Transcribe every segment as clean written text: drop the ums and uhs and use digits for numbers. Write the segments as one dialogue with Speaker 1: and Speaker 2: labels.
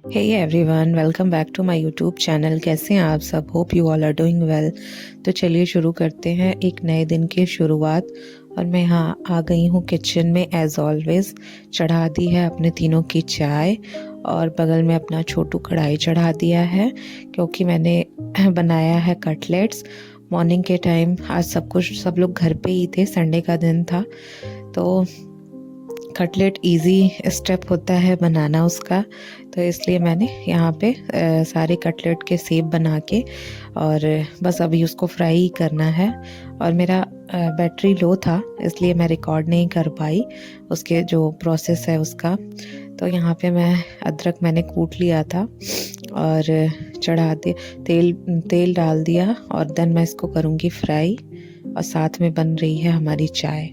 Speaker 1: Hey everyone, welcome back to my YouTube channel. कैसे हैं आप सब? Hope you all are doing well. तो चलिए शुरू करते हैं एक नए दिन की शुरुआत। और मैं यहाँ आ गई हूँ किचन में एज ऑलवेज। चढ़ा दी है अपने तीनों की चाय और बगल में अपना छोटू कढ़ाई चढ़ा दिया है क्योंकि मैंने बनाया है कटलेट्स मॉर्निंग के टाइम। आज सब लोग घर पे ही थे, संडे का दिन था। तो कटलेट इजी स्टेप होता है बनाना उसका, तो इसलिए मैंने यहाँ पे सारे कटलेट के शेप बना के और बस अभी उसको फ्राई करना है। और मेरा बैटरी लो था इसलिए मैं रिकॉर्ड नहीं कर पाई उसके जो प्रोसेस है उसका। तो यहाँ पे अदरक मैंने कूट लिया था और चढ़ा दे तेल तेल डाल दिया और देन मैं इसको करूँगी फ्राई। और साथ में बन रही है हमारी चाय।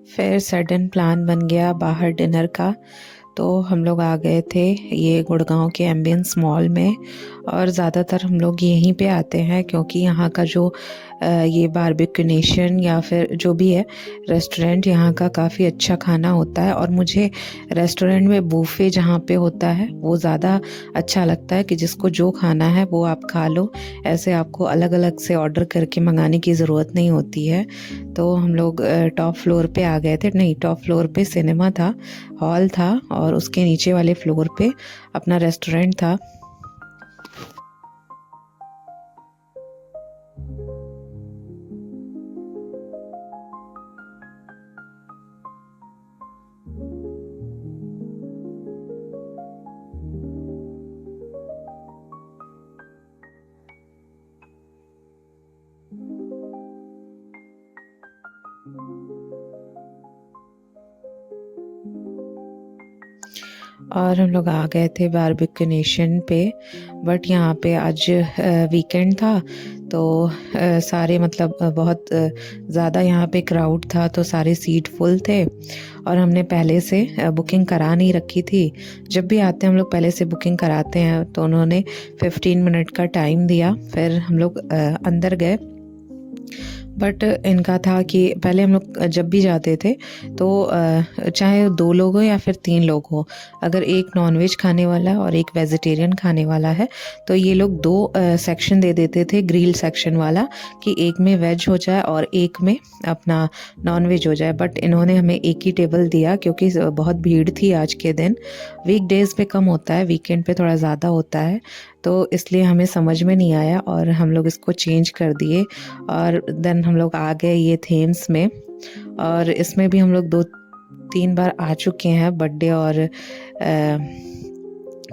Speaker 1: फिर सडन प्लान बन गया बाहर डिनर का। तो हम लोग आ गए थे ये गुड़गांव के एम्बियंस मॉल में। और ज़्यादातर हम लोग यहीं पे आते हैं क्योंकि यहाँ का जो ये बारबेक्यू नेशन या फिर जो भी है रेस्टोरेंट, यहाँ का काफ़ी अच्छा खाना होता है। और मुझे रेस्टोरेंट में बूफे जहाँ पे होता है वो ज़्यादा अच्छा लगता है कि जिसको जो खाना है वो आप खा लो। ऐसे आपको अलग अलग से ऑर्डर करके मंगाने की ज़रूरत नहीं होती है। तो हम लोग टॉप फ्लोर पे आ गए थे। नहीं, टॉप फ्लोर पे सिनेमा था, हॉल था और उसके नीचे वाले फ्लोर पे अपना रेस्टोरेंट था। और हम लोग आ गए थे बारबेक्यू नेशन पे। बट यहाँ पे आज वीकेंड था तो सारे मतलब बहुत ज़्यादा यहाँ पे क्राउड था, तो सारे सीट फुल थे। और हमने पहले से बुकिंग करा नहीं रखी थी। जब भी आते हैं हम लोग पहले से बुकिंग कराते हैं, तो उन्होंने 15 मिनट का टाइम दिया। फिर हम लोग अंदर गए। बट इनका था कि पहले हम लोग जब भी जाते थे तो चाहे 2 लोग हो या फिर 3 लोग हो, अगर एक नॉनवेज खाने वाला और एक वेजिटेरियन खाने वाला है तो ये लोग 2 सेक्शन दे देते थे, ग्रिल सेक्शन वाला, कि एक में वेज हो जाए और एक में अपना नॉनवेज हो जाए। बट इन्होंने हमें एक ही टेबल दिया क्योंकि बहुत भीड़ थी आज के दिन। वीकडेज़ पे कम होता है, वीकेंड पे थोड़ा ज़्यादा होता है, तो इसलिए हमें समझ में नहीं आया और हम लोग इसको चेंज कर दिए। और देन हम लोग आ गए ये थेम्स में। और इसमें भी हम लोग 2 3 बार आ चुके हैं बर्थडे, और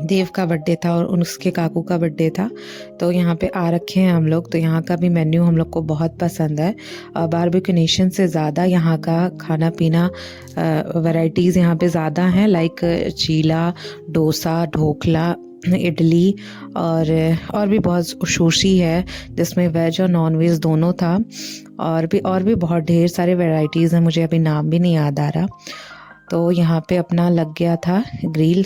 Speaker 1: देव का बर्थडे था और उसके काकू का बर्थडे था, तो यहाँ पे आ रखे हैं हम लोग। तो यहाँ का भी मेन्यू हम लोग को बहुत पसंद है। बारबेक्यू नेशन से ज़्यादा यहाँ का खाना पीना वैरायटीज़ यहाँ पे ज़्यादा हैं, लाइक चीला, डोसा, ढोकला, इडली, और भी बहुत सुशी है जिसमें वेज और नॉन वेज दोनों था, और भी बहुत ढेर सारे वैरायटीज़ हैं, मुझे अभी नाम भी नहीं याद आ रहा। तो यहाँ पे अपना लग गया था ग्रिल,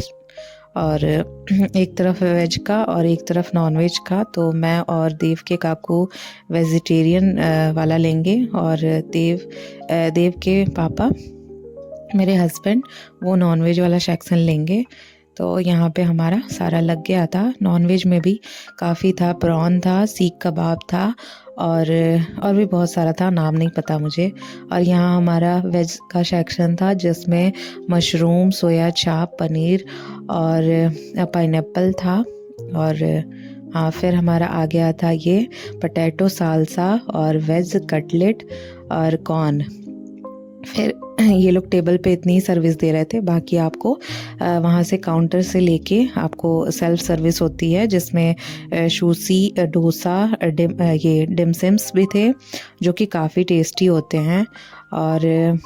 Speaker 1: और एक तरफ वेज का और एक तरफ नॉन वेज का। तो मैं और देव के काकू वेजिटेरियन वाला लेंगे, और देव के पापा, मेरे हस्बैंड, वो नॉन वेज वाला सेक्शन लेंगे। तो यहाँ पे हमारा सारा लग गया था। नॉन वेज में भी काफ़ी था, प्रॉन था, सीख कबाब था, और भी बहुत सारा था, नाम नहीं पता मुझे। और यहाँ हमारा वेज का सेक्शन था जिसमें मशरूम, सोया चाप, पनीर और पाइनएप्पल था। और हाँ, फिर हमारा आ गया था ये पोटैटो सालसा और वेज कटलेट और कॉर्न। फिर ये लोग टेबल पे इतनी सर्विस दे रहे थे, बाकी आपको वहाँ से काउंटर से लेके आपको सेल्फ सर्विस होती है, जिसमें शूसी, डोसा, ये डिमसिम्स भी थे जो कि काफ़ी टेस्टी होते हैं। और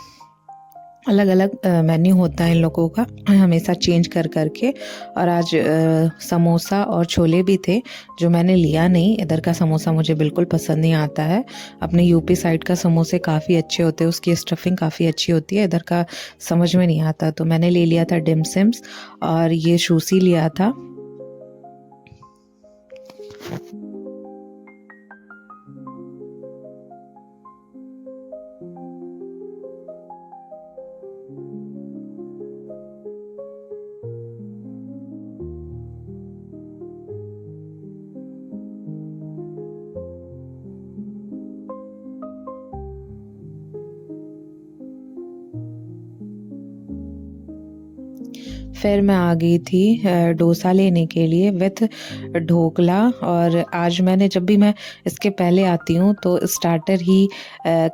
Speaker 1: अलग अलग मेन्यू होता है इन लोगों का, हमेशा चेंज कर करके। और आज समोसा और छोले भी थे, जो मैंने लिया नहीं। इधर का समोसा मुझे बिल्कुल पसंद नहीं आता है। अपने यूपी साइड का समोसे काफ़ी अच्छे होते हैं, उसकी स्टफिंग काफ़ी अच्छी होती है, इधर का समझ में नहीं आता। तो मैंने ले लिया था डिमसिम्स, और ये शूसी लिया था। फिर मैं आ गई थी डोसा लेने के लिए विथ ढोकला। और आज मैंने, जब भी मैं इसके पहले आती हूँ तो स्टार्टर ही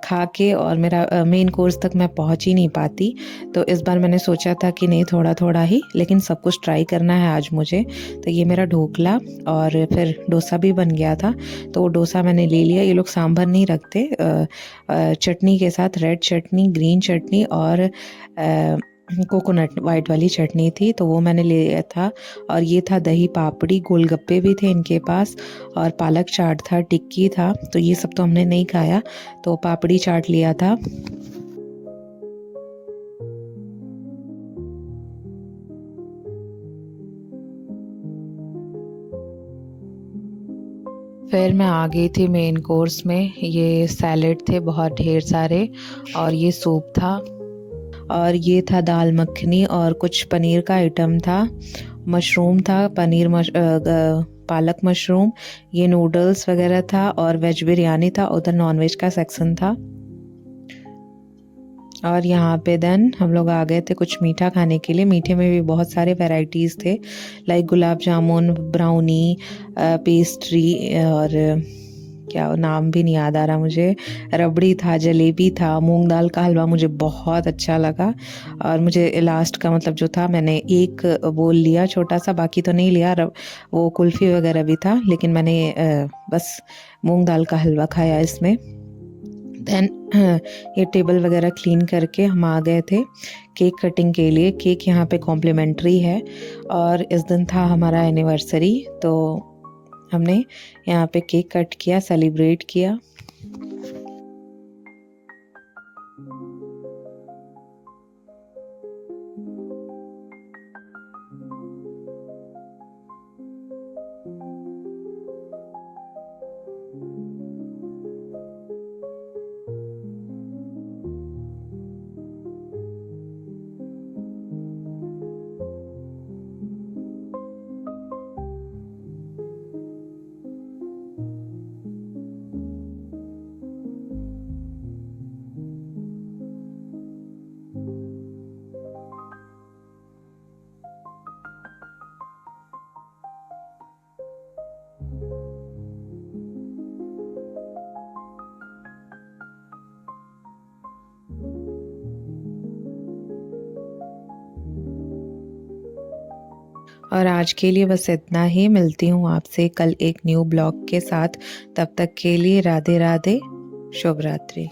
Speaker 1: खा के और मेरा मेन कोर्स तक मैं पहुँच ही नहीं पाती। तो इस बार मैंने सोचा था कि नहीं, थोड़ा थोड़ा ही, लेकिन सब कुछ ट्राई करना है आज मुझे। तो ये मेरा ढोकला, और फिर डोसा भी बन गया था, तो वो डोसा मैंने ले लिया। ये लोग सांभर नहीं रखते, चटनी के साथ, रेड चटनी, ग्रीन चटनी और कोकोनट वाइट वाली चटनी थी, तो वो मैंने ले लिया था। और ये था दही पापड़ी, गोलगप्पे भी थे इनके पास, और पालक चाट था, टिक्की था। तो ये सब तो हमने नहीं खाया, तो पापड़ी चाट लिया था। फिर मैं आ गई थी मेन कोर्स में। ये सैलेड थे बहुत ढेर सारे, और ये सूप था, और ये था दाल मखनी, और कुछ पनीर का आइटम था, मशरूम था, पालक मशरूम, ये नूडल्स वगैरह था, और वेज बिरयानी था। उधर नॉनवेज का सेक्शन था। और यहाँ पे देन हम लोग आ गए थे कुछ मीठा खाने के लिए। मीठे में भी बहुत सारे वैरायटीज़ थे, like gulab jamun, brownie, pastry, और क्या नाम भी नहीं याद आ रहा मुझे, रबड़ी था, जलेबी था, मूंग दाल का हलवा मुझे बहुत अच्छा लगा। और मुझे लास्ट का मतलब जो था, मैंने एक बोल लिया छोटा सा, बाकी तो नहीं लिया। वो कुल्फ़ी वगैरह भी था, लेकिन मैंने बस मूंग दाल का हलवा खाया इसमें। देन ये टेबल वगैरह क्लीन करके हम आ गए थे केक कटिंग के लिए। केक यहाँ पे कॉम्प्लीमेंट्री है, और इस दिन था हमारा एनिवर्सरी, तो हमने यहाँ पे केक कट किया, सेलिब्रेट किया। और आज के लिए बस इतना ही। मिलती हूँ आपसे कल एक न्यू ब्लॉग के साथ। तब तक के लिए राधे राधे, शुभ रात्रि।